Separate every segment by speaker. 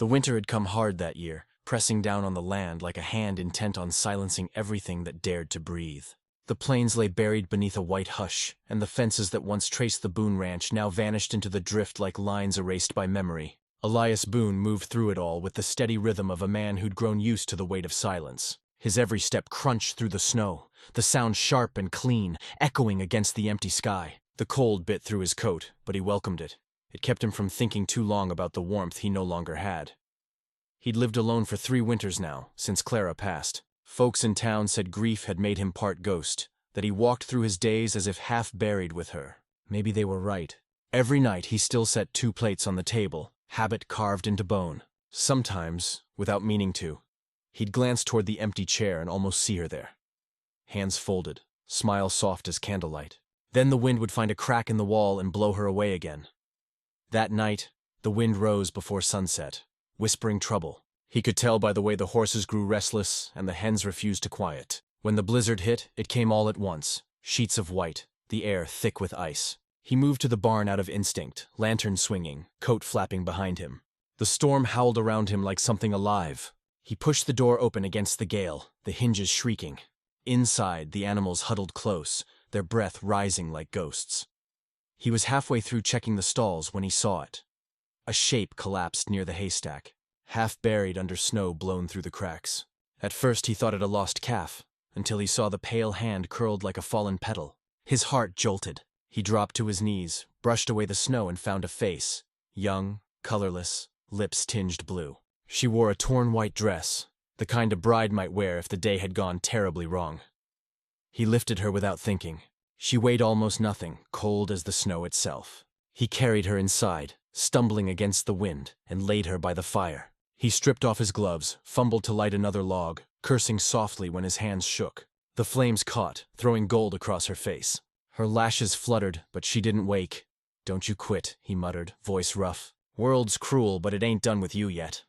Speaker 1: The winter had come hard that year, pressing down on the land like a hand intent on silencing everything that dared to breathe. The plains lay buried beneath a white hush, and the fences that once traced the Boone Ranch now vanished into the drift like lines erased by memory. Elias Boone moved through it all with the steady rhythm of a man who'd grown used to the weight of silence. His every step crunched through the snow, the sound sharp and clean, echoing against the empty sky. The cold bit through his coat, but he welcomed it. It kept him from thinking too long about the warmth he no longer had. He'd lived alone for 3 winters now, since Clara passed. Folks in town said grief had made him part ghost, that he walked through his days as if half buried with her. Maybe they were right. Every night he still set 2 plates on the table, habit carved into bone. Sometimes, without meaning to, he'd glance toward the empty chair and almost see her there. Hands folded, smile soft as candlelight. Then the wind would find a crack in the wall and blow her away again. That night, the wind rose before sunset, whispering trouble. He could tell by the way the horses grew restless and the hens refused to quiet. When the blizzard hit, it came all at once, sheets of white, the air thick with ice. He moved to the barn out of instinct, lantern swinging, coat flapping behind him. The storm howled around him like something alive. He pushed the door open against the gale, the hinges shrieking. Inside, the animals huddled close, their breath rising like ghosts. He was halfway through checking the stalls when he saw it. A shape collapsed near the haystack, half buried under snow blown through the cracks. At first he thought it a lost calf, until he saw the pale hand curled like a fallen petal. His heart jolted. He dropped to his knees, brushed away the snow and found a face. Young, colorless, lips tinged blue. She wore a torn white dress, the kind a bride might wear if the day had gone terribly wrong. He lifted her without thinking. She weighed almost nothing, cold as the snow itself. He carried her inside, stumbling against the wind, and laid her by the fire. He stripped off his gloves, fumbled to light another log, cursing softly when his hands shook. The flames caught, throwing gold across her face. Her lashes fluttered, but she didn't wake. "Don't you quit," he muttered, voice rough. "World's cruel, but it ain't done with you yet."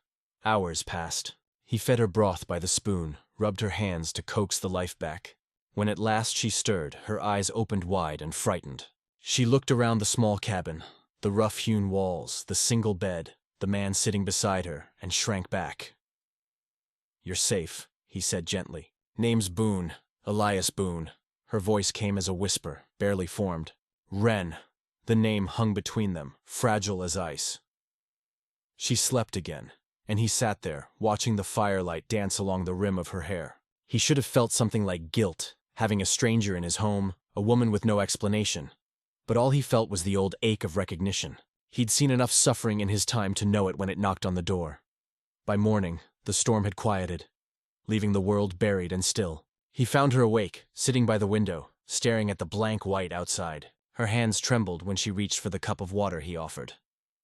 Speaker 1: Hours passed. He fed her broth by the spoon, rubbed her hands to coax the life back. When at last she stirred, her eyes opened wide and frightened. She looked around the small cabin, the rough-hewn walls, the single bed, the man sitting beside her, and shrank back. "You're safe," he said gently. "Name's Boone, Elias Boone." Her voice came as a whisper, barely formed. "Wren." The name hung between them, fragile as ice. She slept again, and he sat there, watching the firelight dance along the rim of her hair. He should have felt something like guilt, having a stranger in his home, a woman with no explanation. But all he felt was the old ache of recognition. He'd seen enough suffering in his time to know it when it knocked on the door. By morning, the storm had quieted, leaving the world buried and still. He found her awake, sitting by the window, staring at the blank white outside. Her hands trembled when she reached for the cup of water he offered.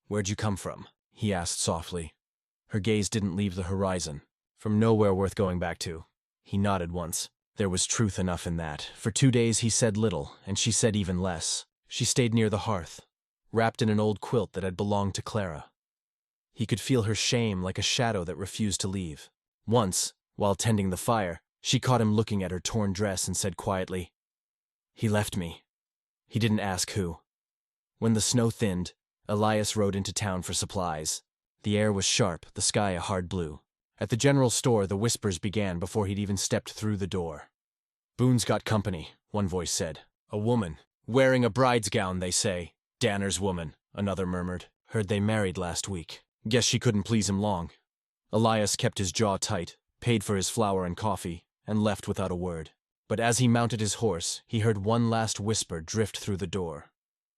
Speaker 1: "Where'd you come from?" he asked softly. Her gaze didn't leave the horizon. "From nowhere worth going back to." He nodded once. There was truth enough in that. For 2 days he said little, and she said even less. She stayed near the hearth, wrapped in an old quilt that had belonged to Clara. He could feel her shame like a shadow that refused to leave. Once, while tending the fire, she caught him looking at her torn dress and said quietly, "He left me." He didn't ask who. When the snow thinned, Elias rode into town for supplies. The air was sharp, the sky a hard blue. At the general store, the whispers began before he'd even stepped through the door. "Boone's got company," one voice said. "A woman. Wearing a bride's gown, they say." "Danner's woman," another murmured. "Heard they married last week. Guess she couldn't please him long." Elias kept his jaw tight, paid for his flour and coffee, and left without a word. But as he mounted his horse, he heard one last whisper drift through the door.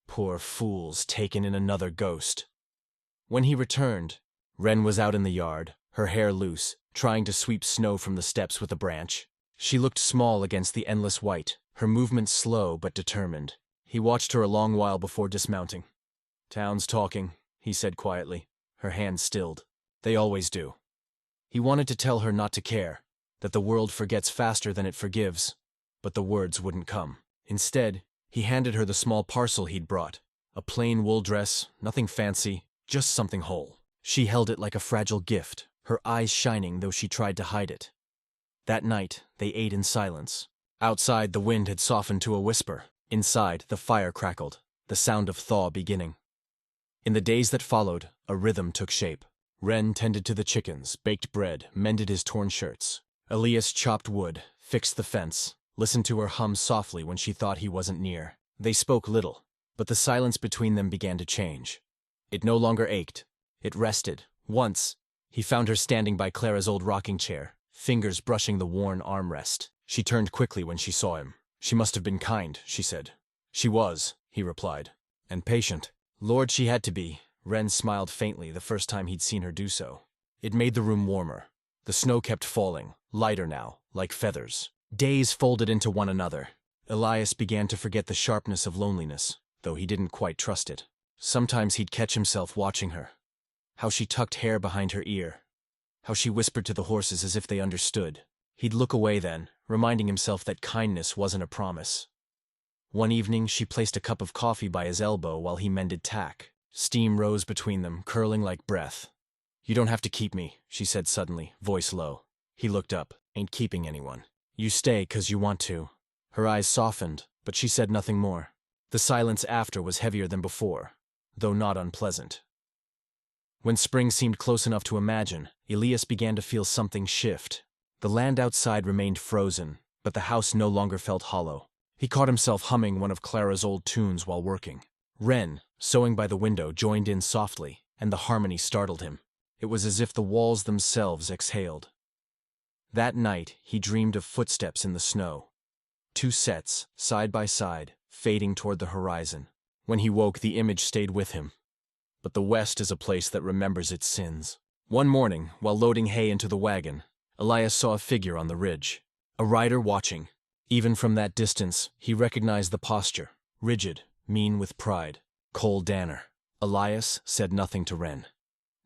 Speaker 1: "Poor fools, taken in another ghost." When he returned, Wren was out in the yard, her hair loose, trying to sweep snow from the steps with a branch. She looked small against the endless white, her movements slow but determined. He watched her a long while before dismounting. "Town's talking," he said quietly. Her hands stilled. "They always do." He wanted to tell her not to care, that the world forgets faster than it forgives, but the words wouldn't come. Instead, he handed her the small parcel he'd brought, a plain wool dress, nothing fancy, just something whole. She held it like a fragile gift, her eyes shining though she tried to hide it. That night, they ate in silence. Outside, the wind had softened to a whisper. Inside, the fire crackled, the sound of thaw beginning. In the days that followed, a rhythm took shape. Ren tended to the chickens, baked bread, mended his torn shirts. Elias chopped wood, fixed the fence, listened to her hum softly when she thought he wasn't near. They spoke little, but the silence between them began to change. It no longer ached. It rested. Once, he found her standing by Clara's old rocking chair, fingers brushing the worn armrest. She turned quickly when she saw him. She must have been kind, she said. She was, he replied. And patient. Lord, she had to be. Ren smiled faintly the first time he'd seen her do so. It made the room warmer. The snow kept falling, lighter now, like feathers. Days folded into one another. Elias began to forget the sharpness of loneliness, though he didn't quite trust it. Sometimes he'd catch himself watching her. How she tucked hair behind her ear. How she whispered to the horses as if they understood. He'd look away then, reminding himself that kindness wasn't a promise. One evening, she placed a cup of coffee by his elbow while he mended tack. Steam rose between them, curling like breath. "You don't have to keep me," she said suddenly, voice low. He looked up. "Ain't keeping anyone. You stay 'cause you want to." Her eyes softened, but she said nothing more. The silence after was heavier than before, though not unpleasant. When spring seemed close enough to imagine, Elias began to feel something shift. The land outside remained frozen, but the house no longer felt hollow. He caught himself humming one of Clara's old tunes while working. Ren, sewing by the window, joined in softly, and the harmony startled him. It was as if the walls themselves exhaled. That night, he dreamed of footsteps in the snow. Two sets, side by side, fading toward the horizon. When he woke, the image stayed with him. But the West is a place that remembers its sins. One morning, while loading hay into the wagon, Elias saw a figure on the ridge. A rider watching. Even from that distance, he recognized the posture, rigid, mean with pride. Cole Danner. Elias said nothing to Ren.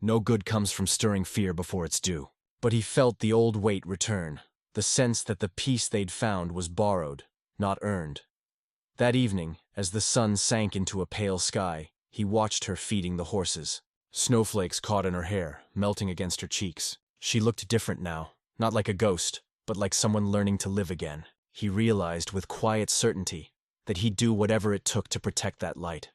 Speaker 1: No good comes from stirring fear before it's due. But he felt the old weight return, the sense that the peace they'd found was borrowed, not earned. That evening, as the sun sank into a pale sky, he watched her feeding the horses. Snowflakes caught in her hair, melting against her cheeks. She looked different now, not like a ghost, but like someone learning to live again. He realized with quiet certainty that he'd do whatever it took to protect that light.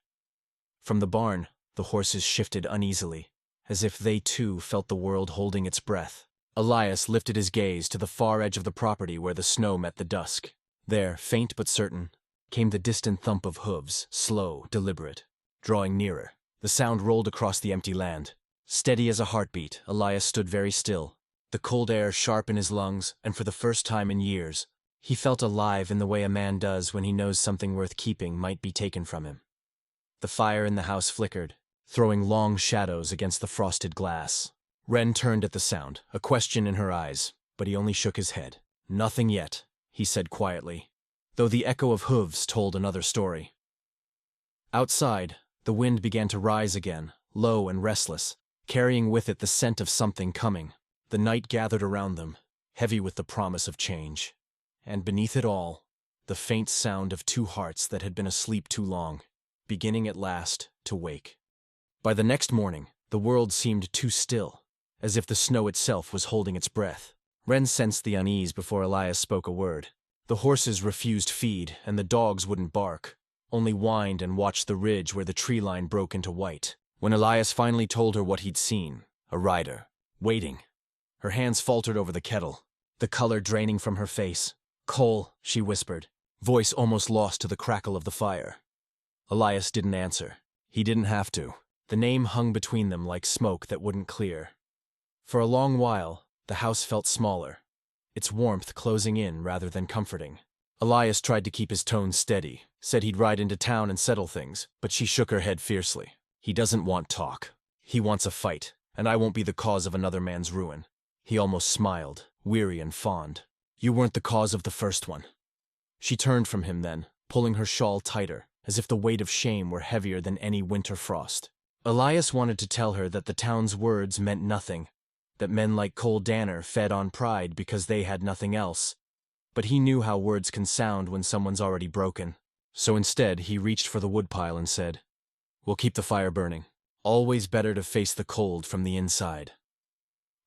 Speaker 1: From the barn, the horses shifted uneasily, as if they too felt the world holding its breath. Elias lifted his gaze to the far edge of the property where the snow met the dusk. There, faint but certain, came the distant thump of hooves, slow, deliberate. Drawing nearer, the sound rolled across the empty land. Steady as a heartbeat, Elias stood very still, the cold air sharp in his lungs, and for the first time in years, he felt alive in the way a man does when he knows something worth keeping might be taken from him. The fire in the house flickered, throwing long shadows against the frosted glass. Ren turned at the sound, a question in her eyes, but he only shook his head. "Nothing yet," he said quietly, though the echo of hooves told another story. Outside, the wind began to rise again, low and restless, carrying with it the scent of something coming. The night gathered around them, heavy with the promise of change. And beneath it all, the faint sound of two hearts that had been asleep too long, beginning at last to wake. By the next morning, the world seemed too still, as if the snow itself was holding its breath. Ren sensed the unease before Elias spoke a word. The horses refused feed, and the dogs wouldn't bark, only whined and watched the ridge where the tree line broke into white. When Elias finally told her what he'd seen, a rider, waiting. Her hands faltered over the kettle, the color draining from her face. "Cole," she whispered, voice almost lost to the crackle of the fire. Elias didn't answer. He didn't have to. The name hung between them like smoke that wouldn't clear. For a long while, the house felt smaller, its warmth closing in rather than comforting. Elias tried to keep his tone steady, said he'd ride into town and settle things, but she shook her head fiercely. "He doesn't want talk. He wants a fight, and I won't be the cause of another man's ruin." He almost smiled, weary and fond. "You weren't the cause of the first one." She turned from him then, pulling her shawl tighter, as if the weight of shame were heavier than any winter frost. Elias wanted to tell her that the town's words meant nothing, that men like Cole Danner fed on pride because they had nothing else. But he knew how words can sound when someone's already broken. So instead, he reached for the woodpile and said, "We'll keep the fire burning. Always better to face the cold from the inside."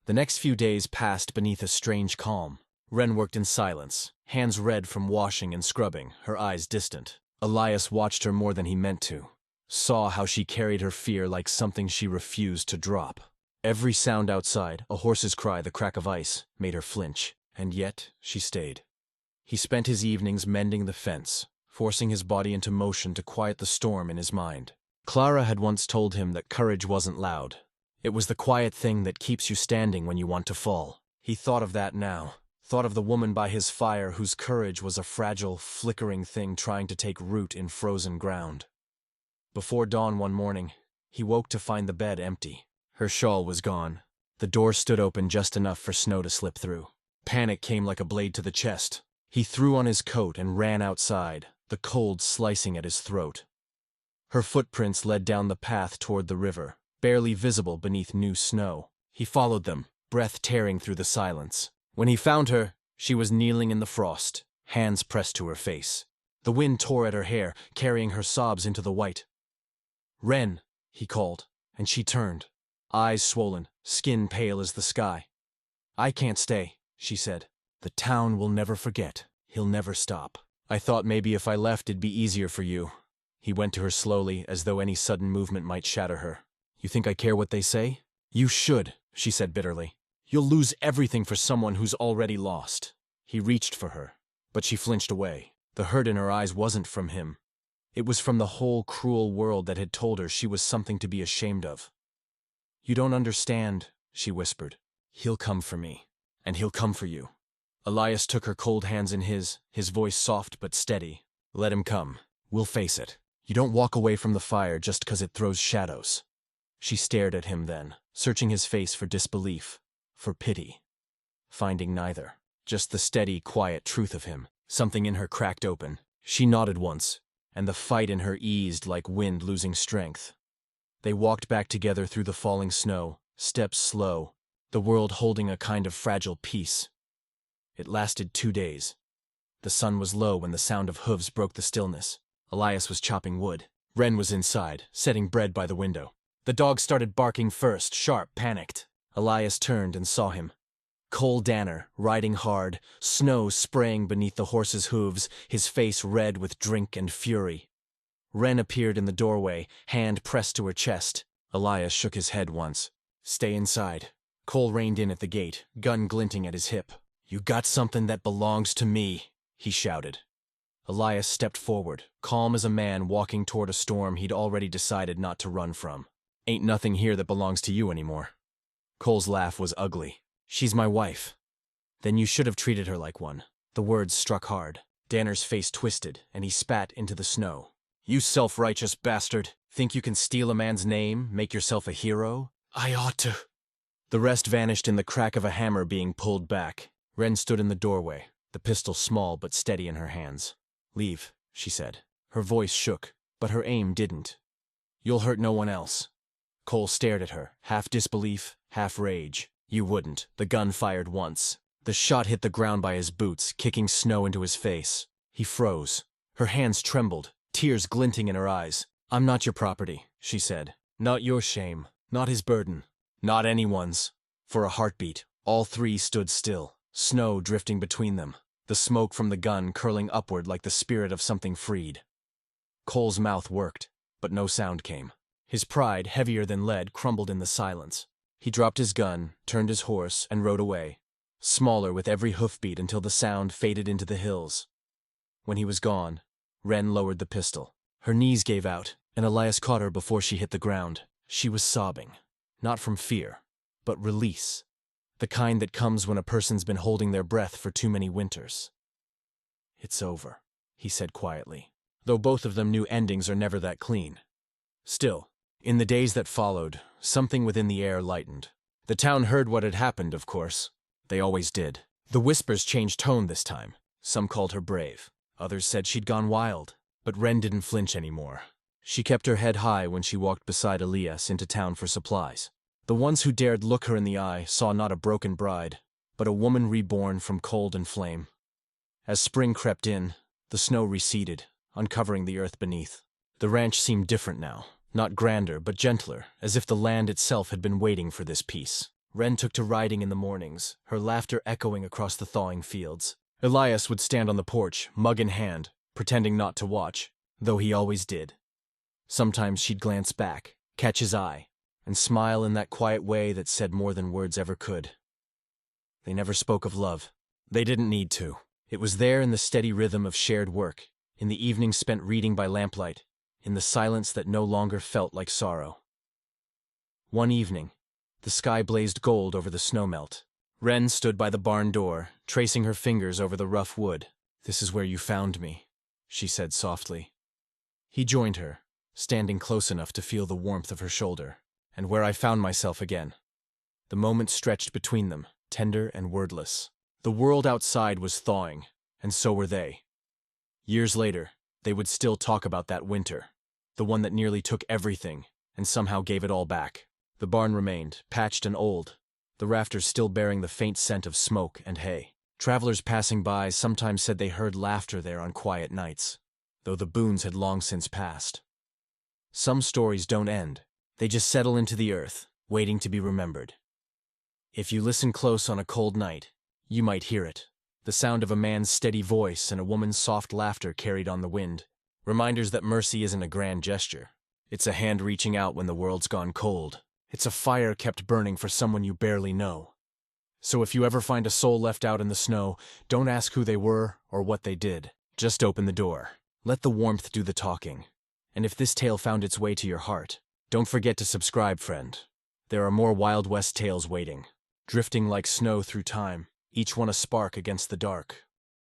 Speaker 1: The next few days passed beneath a strange calm. Ren worked in silence, hands red from washing and scrubbing, her eyes distant. Elias watched her more than he meant to, saw how she carried her fear like something she refused to drop. Every sound outside, a horse's cry, the crack of ice, made her flinch, and yet she stayed. He spent his evenings mending the fence, forcing his body into motion to quiet the storm in his mind. Clara had once told him that courage wasn't loud. It was the quiet thing that keeps you standing when you want to fall. He thought of that now, thought of the woman by his fire whose courage was a fragile, flickering thing trying to take root in frozen ground. Before dawn one morning, he woke to find the bed empty. Her shawl was gone. The door stood open just enough for snow to slip through. Panic came like a blade to the chest. He threw on his coat and ran outside, the cold slicing at his throat. Her footprints led down the path toward the river, barely visible beneath new snow. He followed them, breath tearing through the silence. When he found her, she was kneeling in the frost, hands pressed to her face. The wind tore at her hair, carrying her sobs into the white. "Wren," he called, and she turned, eyes swollen, skin pale as the sky. "I can't stay," she said. "The town will never forget. He'll never stop. I thought maybe if I left it'd be easier for you." He went to her slowly, as though any sudden movement might shatter her. "You think I care what they say?" "You should," she said bitterly. "You'll lose everything for someone who's already lost." He reached for her, but she flinched away. The hurt in her eyes wasn't from him. It was from the whole cruel world that had told her she was something to be ashamed of. "You don't understand," she whispered. "He'll come for me, and he'll come for you." Elias took her cold hands in his voice soft but steady. "Let him come. We'll face it. You don't walk away from the fire just 'cause it throws shadows." She stared at him then, searching his face for disbelief, for pity. Finding neither, just the steady, quiet truth of him. Something in her cracked open. She nodded once, and the fight in her eased like wind losing strength. They walked back together through the falling snow, steps slow, the world holding a kind of fragile peace. It lasted 2 days. The sun was low when the sound of hooves broke the stillness. Elias was chopping wood. Wren was inside, setting bread by the window. The dog started barking first, sharp, panicked. Elias turned and saw him. Cole Danner, riding hard, snow spraying beneath the horse's hooves, his face red with drink and fury. Wren appeared in the doorway, hand pressed to her chest. Elias shook his head once. "Stay inside." Cole reined in at the gate, gun glinting at his hip. "You got something that belongs to me," he shouted. Elias stepped forward, calm as a man walking toward a storm he'd already decided not to run from. "Ain't nothing here that belongs to you anymore." Cole's laugh was ugly. "She's my wife." "Then you should have treated her like one." The words struck hard. Danner's face twisted, and he spat into the snow. "You self-righteous bastard. Think you can steal a man's name, make yourself a hero?" "I ought to." The rest vanished in the crack of a hammer being pulled back. Wren stood in the doorway, the pistol small but steady in her hands. "Leave," she said. Her voice shook, but her aim didn't. "You'll hurt no one else." Cole stared at her, half disbelief, half rage. "You wouldn't." The gun fired once. The shot hit the ground by his boots, kicking snow into his face. He froze. Her hands trembled, tears glinting in her eyes. "I'm not your property," she said. "Not your shame. Not his burden. Not anyone's." For a heartbeat, all three stood still, snow drifting between them, the smoke from the gun curling upward like the spirit of something freed. Cole's mouth worked, but no sound came. His pride, heavier than lead, crumbled in the silence. He dropped his gun, turned his horse, and rode away, smaller with every hoofbeat until the sound faded into the hills. When he was gone, Wren lowered the pistol. Her knees gave out, and Elias caught her before she hit the ground. She was sobbing, not from fear, but release, the kind that comes when a person's been holding their breath for too many winters. "It's over," he said quietly, though both of them knew endings are never that clean. Still, in the days that followed, something within the air lightened. The town heard what had happened, of course. They always did. The whispers changed tone this time. Some called her brave. Others said she'd gone wild. But Wren didn't flinch anymore. She kept her head high when she walked beside Elias into town for supplies. The ones who dared look her in the eye saw not a broken bride, but a woman reborn from cold and flame. As spring crept in, the snow receded, uncovering the earth beneath. The ranch seemed different now, not grander but gentler, as if the land itself had been waiting for this peace. Wren took to riding in the mornings, her laughter echoing across the thawing fields. Elias would stand on the porch, mug in hand, pretending not to watch, though he always did. Sometimes she'd glance back, catch his eye, and smile in that quiet way that said more than words ever could. They never spoke of love. They didn't need to. It was there in the steady rhythm of shared work, in the evenings spent reading by lamplight, in the silence that no longer felt like sorrow. One evening, the sky blazed gold over the snowmelt. Wren stood by the barn door, tracing her fingers over the rough wood. "This is where you found me," she said softly. He joined her, standing close enough to feel the warmth of her shoulder. "And where I found myself again." The moment stretched between them, tender and wordless. The world outside was thawing, and so were they. Years later, they would still talk about that winter, the one that nearly took everything and somehow gave it all back. The barn remained, patched and old, the rafters still bearing the faint scent of smoke and hay. Travelers passing by sometimes said they heard laughter there on quiet nights, though the Boones had long since passed. Some stories don't end. They just settle into the earth, waiting to be remembered. If you listen close on a cold night, you might hear it. The sound of a man's steady voice and a woman's soft laughter carried on the wind. Reminders that mercy isn't a grand gesture. It's a hand reaching out when the world's gone cold. It's a fire kept burning for someone you barely know. So if you ever find a soul left out in the snow, don't ask who they were or what they did. Just open the door. Let the warmth do the talking. And if this tale found its way to your heart, don't forget to subscribe, friend. There are more Wild West tales waiting, drifting like snow through time, each one a spark against the dark.